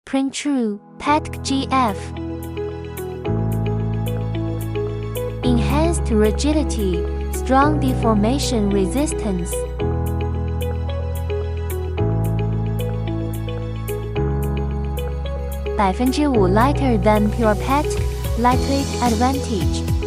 Print True, PETG GF. Enhanced rigidity, strong deformation resistance. 5% lighter than pure PET, lightweight advantage.